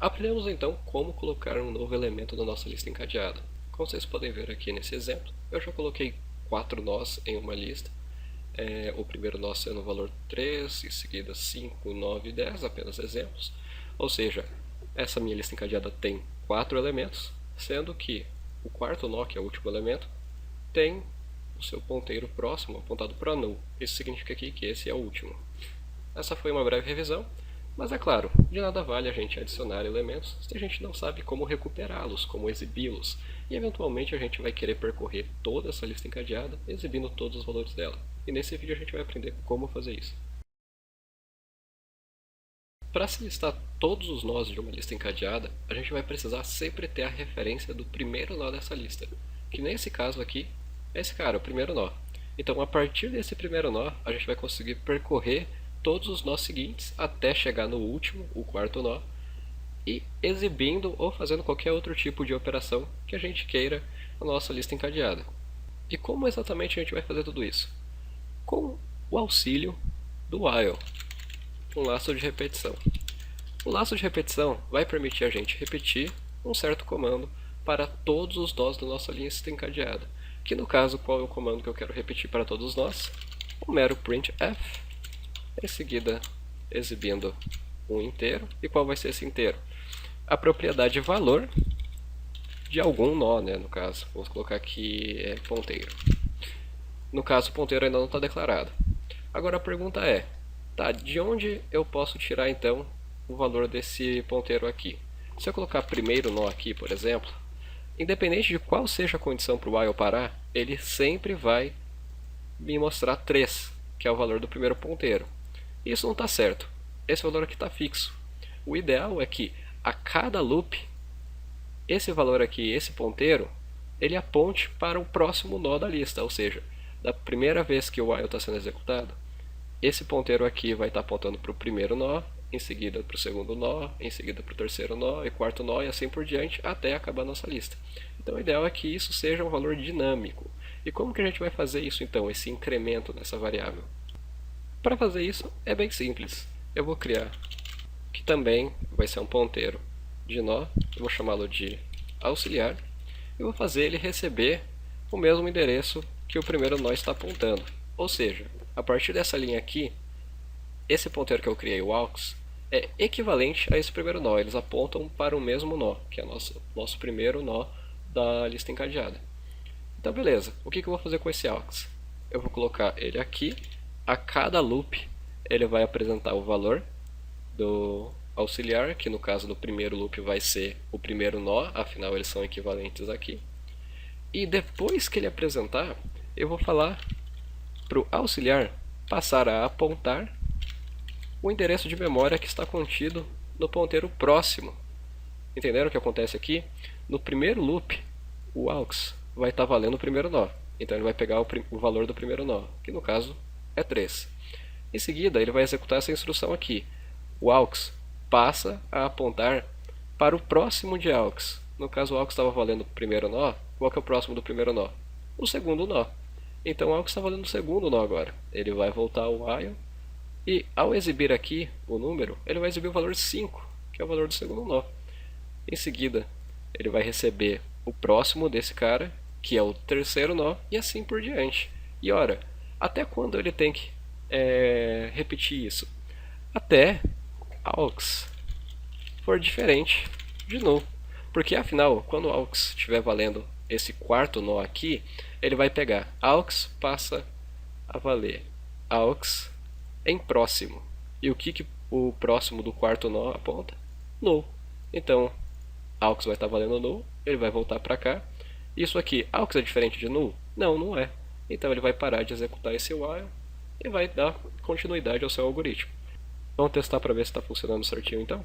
Aprendemos então como colocar um novo elemento na nossa lista encadeada. Como vocês podem ver aqui nesse exemplo, eu já coloquei 4 nós em uma lista. O primeiro nó sendo o valor 3, em seguida 5, 9 e 10, apenas exemplos. Ou seja, essa minha lista encadeada tem 4 elementos, sendo que o quarto nó, que é o último elemento, tem o seu ponteiro próximo apontado para null. Isso significa aqui que esse é o último. Essa foi uma breve revisão, mas é claro, de nada vale a gente adicionar elementos se a gente não sabe como recuperá-los, como exibi-los, e eventualmente a gente vai querer percorrer toda essa lista encadeada, exibindo todos os valores dela. E nesse vídeo a gente vai aprender como fazer isso. Para se listar todos os nós de uma lista encadeada, a gente vai precisar sempre ter a referência do primeiro nó dessa lista, que nesse caso aqui é esse cara, o primeiro nó. Então a partir desse primeiro nó, a gente vai conseguir percorrer todos os nós seguintes até chegar no último, o quarto nó, e exibindo ou fazendo qualquer outro tipo de operação que a gente queira na nossa lista encadeada. E como exatamente a gente vai fazer tudo isso? Com o auxílio do while, um laço de repetição. O laço de repetição vai permitir a gente repetir um certo comando para todos os nós da nossa lista encadeada, que no caso, qual é o comando que eu quero repetir para todos os nós? Um mero printf, em seguida exibindo um inteiro. E qual vai ser esse inteiro? A propriedade valor de algum nó, né, no caso. Vamos colocar aqui ponteiro. No caso, o ponteiro ainda não está declarado. Agora a pergunta é, tá, de onde eu posso tirar então o valor desse ponteiro aqui? Se eu colocar primeiro nó aqui, por exemplo, independente de qual seja a condição para o while parar, ele sempre vai me mostrar 3, que é o valor do primeiro ponteiro. Isso não está certo. Esse valor aqui está fixo. O ideal é que a cada loop, esse valor aqui, esse ponteiro, ele aponte para o próximo nó da lista. Ou seja, da primeira vez que o while está sendo executado, esse ponteiro aqui vai estar apontando para o primeiro nó, em seguida para o segundo nó, em seguida para o terceiro nó e quarto nó e assim por diante até acabar a nossa lista. Então o ideal é que isso seja um valor dinâmico. E como que a gente vai fazer isso então, esse incremento nessa variável? Para fazer isso é bem simples. Eu vou criar, que também vai ser um ponteiro de nó, eu vou chamá-lo de auxiliar, e vou fazer ele receber o mesmo endereço que o primeiro nó está apontando. Ou seja, a partir dessa linha aqui, esse ponteiro que eu criei, o aux, é equivalente a esse primeiro nó. Eles apontam para o mesmo nó, que é nosso primeiro nó da lista encadeada. Então beleza, o que eu vou fazer com esse aux? Eu vou colocar ele aqui, a cada loop ele vai apresentar o valor do auxiliar, que no caso do primeiro loop vai ser o primeiro nó, afinal eles são equivalentes aqui. E depois que ele apresentar, eu vou falar para o auxiliar passar a apontar o endereço de memória que está contido no ponteiro próximo. Entenderam o que acontece aqui? No primeiro loop, o aux vai estar valendo o primeiro nó. Então ele vai pegar o valor do primeiro nó, que no caso é 3. Em seguida, ele vai executar essa instrução aqui. O aux passa a apontar para o próximo de aux. No caso, o aux estava valendo o primeiro nó. Qual que é o próximo do primeiro nó? O segundo nó. Então o aux está valendo o segundo nó agora. Ele vai voltar ao while. E ao exibir aqui o número, ele vai exibir o valor 5, que é o valor do segundo nó. Em seguida, ele vai receber o próximo desse cara, que é o terceiro nó, e assim por diante. E ora, até quando ele tem que repetir isso? Até aux for diferente de null. Porque afinal, quando o aux estiver valendo esse quarto nó aqui, ele vai pegar aux passa a valer aux em próximo. E o que o próximo do quarto nó aponta? Null. Então, aux vai estar valendo null, ele vai voltar para cá. Isso aqui, aux é diferente de null? Não, não é. Então ele vai parar de executar esse while e vai dar continuidade ao seu algoritmo. Vamos testar para ver se está funcionando certinho então?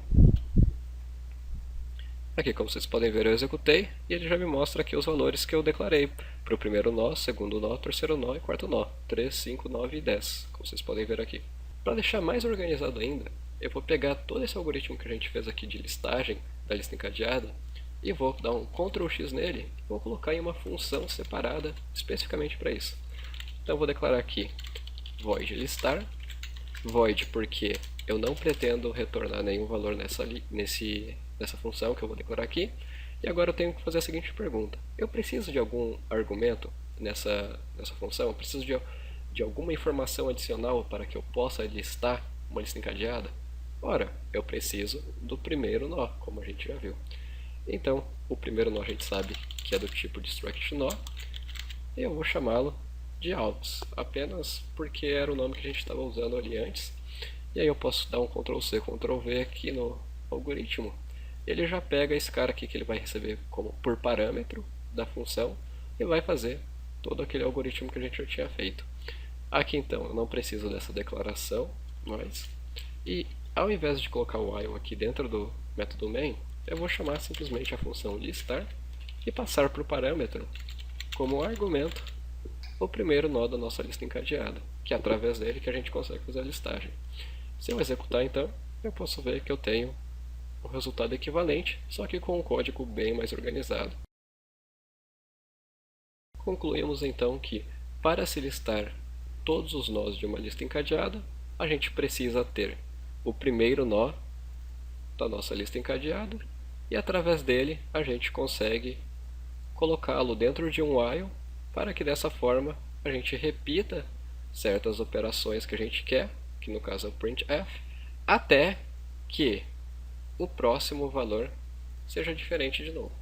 Aqui, como vocês podem ver, eu executei e ele já me mostra aqui os valores que eu declarei para o primeiro nó, segundo nó, terceiro nó e quarto nó. 3, 5, 9 e 10, como vocês podem ver aqui. Para deixar mais organizado ainda, eu vou pegar todo esse algoritmo que a gente fez aqui de listagem da lista encadeada e vou dar um Ctrl X nele e vou colocar em uma função separada especificamente para isso. Então eu vou declarar aqui void listar, void porque eu não pretendo retornar nenhum valor nesse dessa função que eu vou declarar aqui. E agora eu tenho que fazer a seguinte pergunta. Eu preciso de algum argumento nessa função? Eu preciso de alguma informação adicional para que eu possa listar uma lista encadeada? Ora, eu preciso do primeiro nó, como a gente já viu. Então, o primeiro nó a gente sabe que é do tipo destruct_nó, e eu vou chamá-lo de alts, apenas porque era o nome que a gente estava usando ali antes. E aí eu posso dar um Ctrl+C, Ctrl+V aqui no algoritmo. Ele já pega esse cara aqui que ele vai receber como por parâmetro da função e vai fazer todo aquele algoritmo que a gente já tinha feito. Aqui então eu não preciso dessa declaração mais. E ao invés de colocar o while aqui dentro do método main, eu vou chamar simplesmente a função listar e passar para o parâmetro como argumento o primeiro nó da nossa lista encadeada, que é através dele que a gente consegue fazer a listagem. Se eu executar então, eu posso ver que eu tenho um resultado equivalente, só que com um código bem mais organizado. Concluímos então que, para se listar todos os nós de uma lista encadeada, a gente precisa ter o primeiro nó da nossa lista encadeada e através dele a gente consegue colocá-lo dentro de um while para que dessa forma a gente repita certas operações que a gente quer, que no caso é o printf, até que o próximo valor seja diferente de novo.